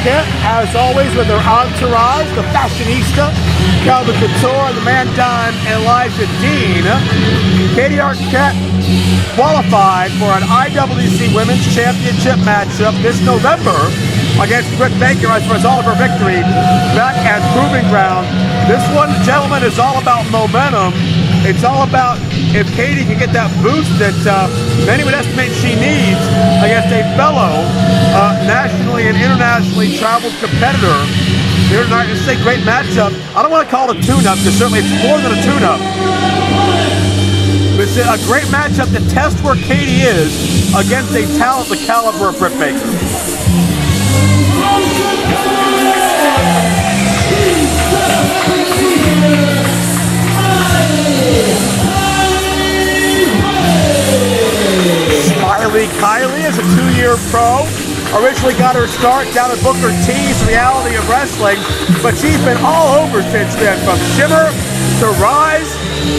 Arquette, as always, with her entourage, the fashionista, Calvin Couture, the man Don Elijah Dean. Katie Arquette qualified for an IWC Women's Championship matchup this November against Britt Baker as a result of her victory back at Proving Ground. This one, gentlemen, is all about momentum. It's all about if Katie can get that boost that many would estimate she needs against a fellow nationally and internationally traveled competitor here tonight. This is a great matchup. I don't want to call it a tune-up because certainly it's more than a tune-up. It's a great matchup to test where Katie is against a talent the caliber of Britt Baker. Kylie is a 2-year pro. Originally got her start down at Booker T's Reality of Wrestling, but she's been all over since then, from Shimmer to Rise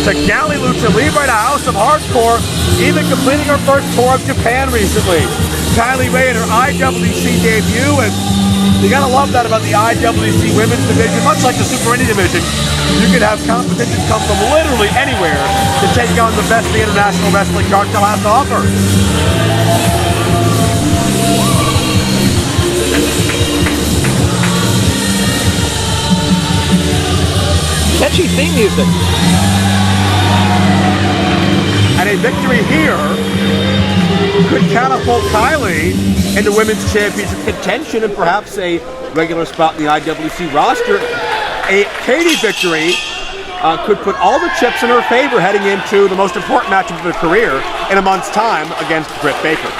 to Galley Lucha Libre to House of Hardcore, even completing her first tour of Japan recently. Kylie made her IWC debut, and you gotta love that about the IWC Women's Division. Much like the Super Indie Division, you could have competition come from literally anywhere to take on the best the international wrestling cartel has to offer. Catchy theme music. And a victory here could catapult Kylie into women's championship contention and perhaps a regular spot in the IWC roster. A Katie victory could put all the chips in her favor heading into the most important matchup of her career in a month's time against Britt Baker.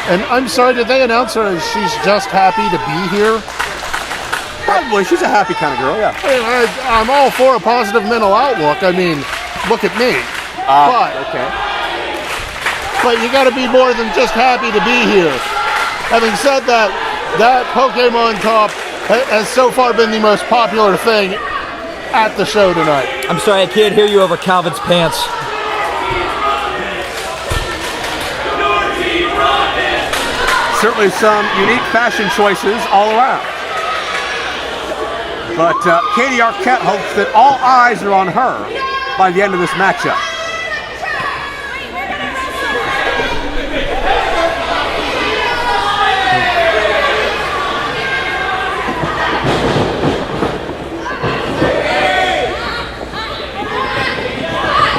And I'm sorry, did they announce her as she's just happy to be here? Probably. She's a happy kind of girl, yeah. I'm all for a positive mental outlook. I mean, look at me. Okay. But you got to be more than just happy to be here. Having said that, that Pokemon Cup has so far been the most popular thing at the show tonight. I'm sorry, I can't hear you over Calvin's pants. Certainly some unique fashion choices all around. But Katie Arquette hopes that all eyes are on her by the end of this matchup.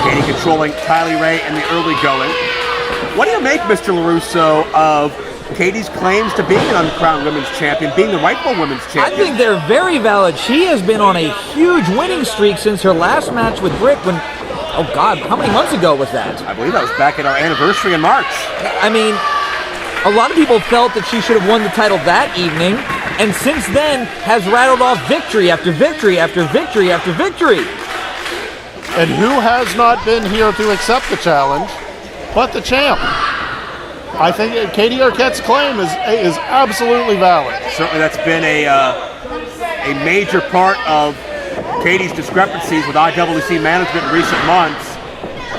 Katie controlling Kylie Ray in the early going. What do you make, Mr. LaRusso, of Katie's claims to being an uncrowned women's champion, being the rightful women's champion? I think they're very valid. She has been on a huge winning streak since her last match with Britt when, oh God, how many months ago was that? I believe that was back at our anniversary in March. I mean, a lot of people felt that she should have won the title that evening, and since then has rattled off victory after victory after victory after victory. And who has not been here to accept the challenge but the champ? I think Katie Arquette's claim is absolutely valid. Certainly that's been a major part of Katie's discrepancies with IWC management in recent months.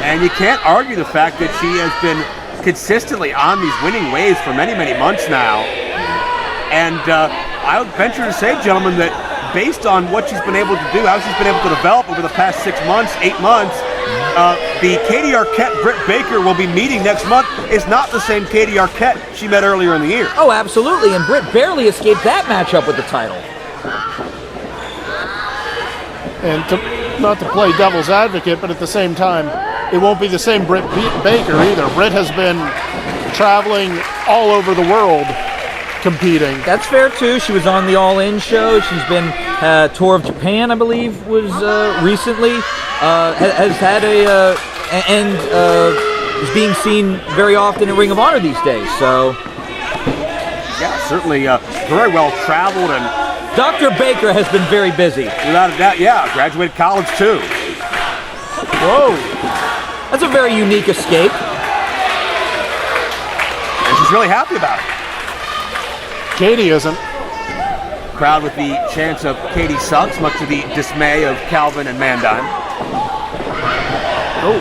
And you can't argue the fact that she has been consistently on these winning waves for many, many months now. And I would venture to say, gentlemen, that based on what she's been able to do, how she's been able to develop over the past 6 months, 8 months, the Katie Arquette Britt Baker will be meeting next month is not the same Katie Arquette she met earlier in the year. Oh, absolutely, and Britt barely escaped that matchup with the title. And not to play devil's advocate, but at the same time, it won't be the same Britt Baker either. Britt has been traveling all over the world competing. That's fair too. She was on the All In show. She's been tour of Japan, I believe, was recently. Has had and is being seen very often in Ring of Honor these days. So yeah, certainly very well traveled, and Dr. Baker has been very busy. Without a doubt, yeah. Graduated college too. Whoa, that's a very unique escape. And she's really happy about it. Katie isn't. Crowd with the chants of Katie sucks, much to the dismay of Calvin and Mandine. Oh.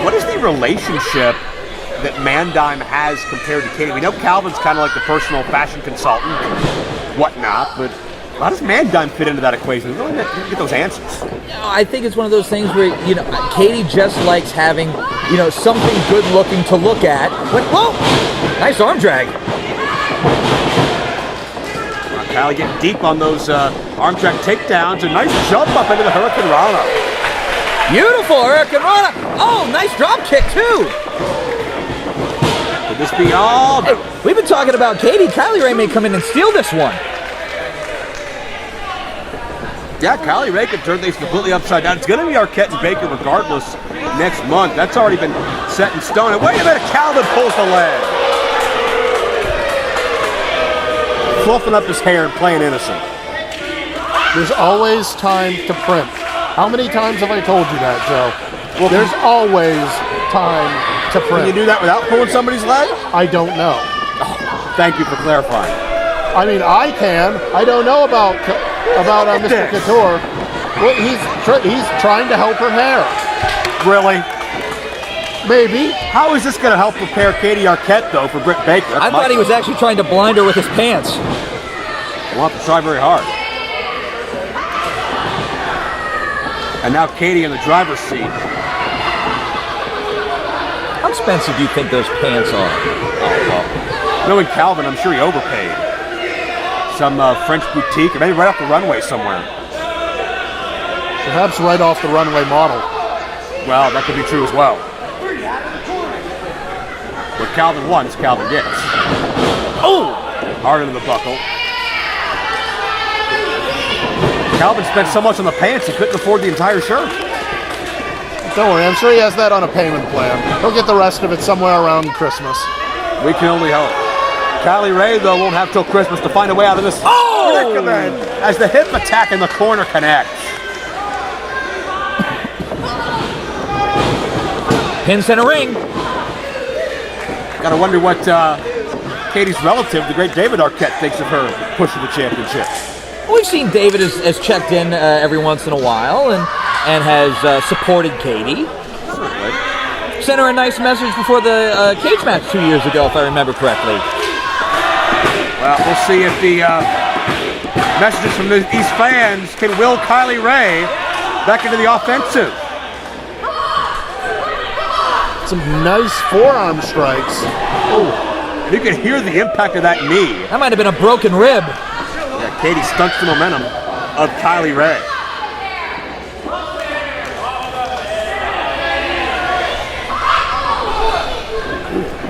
What is the relationship that Mandime has compared to Katie? We know Calvin's kind of like the personal fashion consultant, whatnot, but how does Mandime fit into that equation? We really didn't get those answers. I think it's one of those things where, Katie just likes having, something good looking to look at. Whoa! Nice arm drag. Kylie getting deep on those arm drag takedowns. A nice jump up into the Hurricane Rana. Beautiful Hurricane Rana. Oh, nice drop kick too. Could this be all? Hey, we've been talking about Katie. Kylie Ray may come in and steal this one. Yeah, Kylie Ray could turn things completely upside down. It's going to be Arquette and Baker regardless next month. That's already been set in stone. And wait a minute, Calvin pulls the leg. Fluffing up his hair and playing innocent. There's always time to primp. How many times have I told you that, Joe? Well, there's always time to primp. Can you do that without pulling somebody's leg? I don't know. Oh, thank you for clarifying. I mean, I can. I don't know about Mr. Couture. Well, he's trying to help her hair. Really? Maybe. How is this going to help prepare Katie Arquette, though, for Britt Baker? I thought he was actually trying to blind her with his pants. Won't have to try very hard. And now Katie in the driver's seat. How expensive do you think those pants are? Oh, well. Knowing Calvin, I'm sure he overpaid. Some French boutique, or maybe right off the runway somewhere. Perhaps right off the runway model. Well, that could be true as well. What Calvin wants, Calvin gets. Oh! Hard into the buckle. Calvin spent so much on the pants he couldn't afford the entire shirt. Don't worry, I'm sure he has that on a payment plan. He'll get the rest of it somewhere around Christmas. We can only hope. Kylie Ray, though, won't have till Christmas to find a way out of this predicament as the hip attack in the corner connects. Pin center ring. Gotta wonder what Katie's relative, the great David Arquette, thinks of her push for the championship. We've seen David has checked in every once in a while and has supported Katie. Certainly. Sent her a nice message before the cage match 2 years ago, if I remember correctly. Well, we'll see if the messages from these fans can will Kylie Ray back into the offensive. Some nice forearm strikes. Oh, you can hear the impact of that knee. That might have been a broken rib. Yeah, Katie stunts the momentum of Kylie Ray.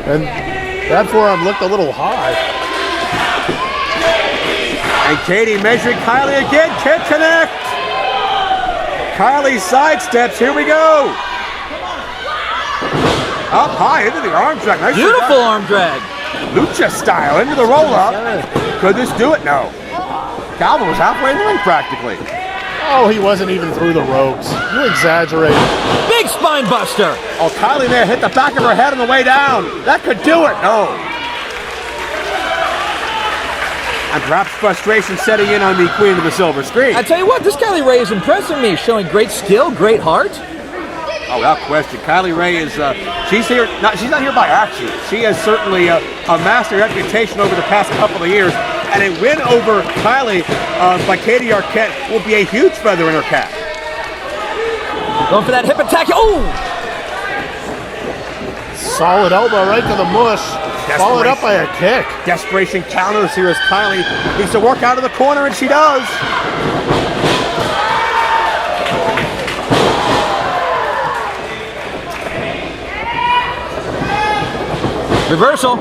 And that forearm looked a little high. And Katie measuring Kylie again, can't connect. Kylie sidesteps, here we go. Up high into the arm drag. Nice Beautiful arm drag. Lucha style into the roll up. Could this do it? No. Calvin was halfway in the ring practically. Oh, he wasn't even through the ropes. You exaggerate. Big spine buster. Oh, Kylie there hit the back of her head on the way down. That could do it. No. And perhaps frustration setting in on the queen of the silver screen. I tell you what, this Kylie Ray is impressing me, showing great skill, great heart. Oh, without question. Kylie Ray is, she's here, she's not here by accident. She has certainly amassed her reputation over the past couple of years, and a win over Kylie by Katie Arquette will be a huge feather in her cap. Going for that hip attack. Oh! Solid elbow right to the mush. Followed up by a kick. Desperation counters here as Kylie needs to work out of the corner, and she does. Reversal.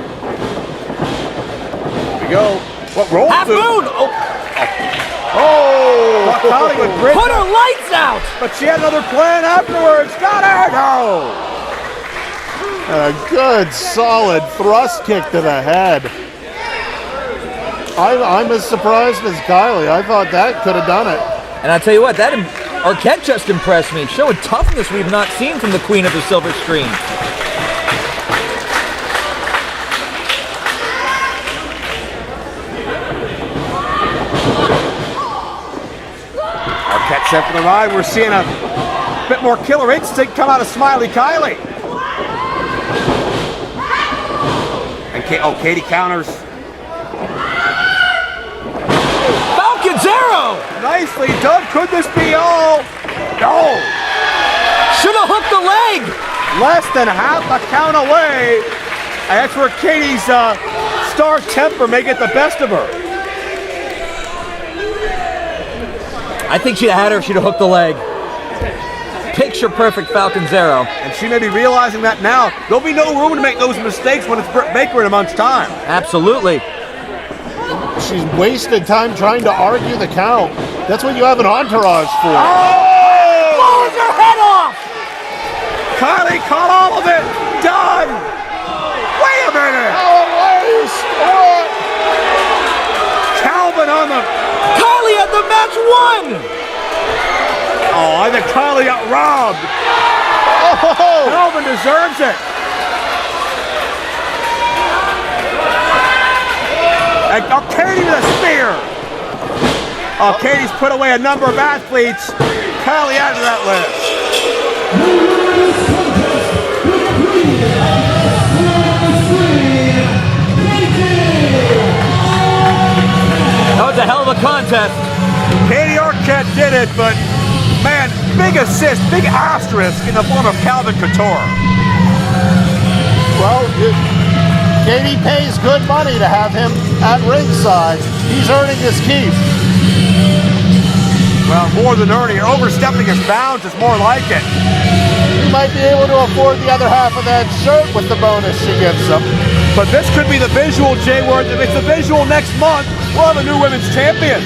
Here we go. What roll? Half moon. Oh. Oh! Kylie would break Put her lights out. but she had another plan afterwards. Got her! No! And a good, solid thrust kick to the head. I'm as surprised as Kylie. I thought that could have done it. And I tell you what, that Arquette just impressed me, showing toughness we've not seen from the queen of the silver screen. Arquette set for the ride. We're seeing a bit more killer instinct come out of Smiley Kylie. And Katie counters. Falcon Zero! Nicely done. Could this be all? No. Should have hooked the leg! Less than half a count away. And that's where Katie's star temper may get the best of her. I think she'd have had her if she'd have hooked the leg. Picture perfect Falcon Zero. And she may be realizing that now. There'll be no room to make those mistakes when it's Britt Baker in a month's time. Absolutely. She's wasted time trying to argue the count. That's what you have an entourage for. Oh! Blows her head off! Kylie caught all of it. Done. Wait a minute. What? Calvin on the... Kylie had the match won! Oh, I think Kylie got robbed. Oh! Calvin deserves it. And Katie with a spear. Oh, Katie's put away a number of athletes. Kylie added to that list. That was a hell of a contest. Katie Arquette did it, but man, big assist, big asterisk in the form of Calvin Couture. Well, Katie pays good money to have him at ringside. He's earning his keep. Well, more than earning, overstepping his bounds is more like it. He might be able to afford the other half of that shirt with the bonus she gives him. But this could be the visual, Jay, where if it's the visual next month, we'll have a new women's champion.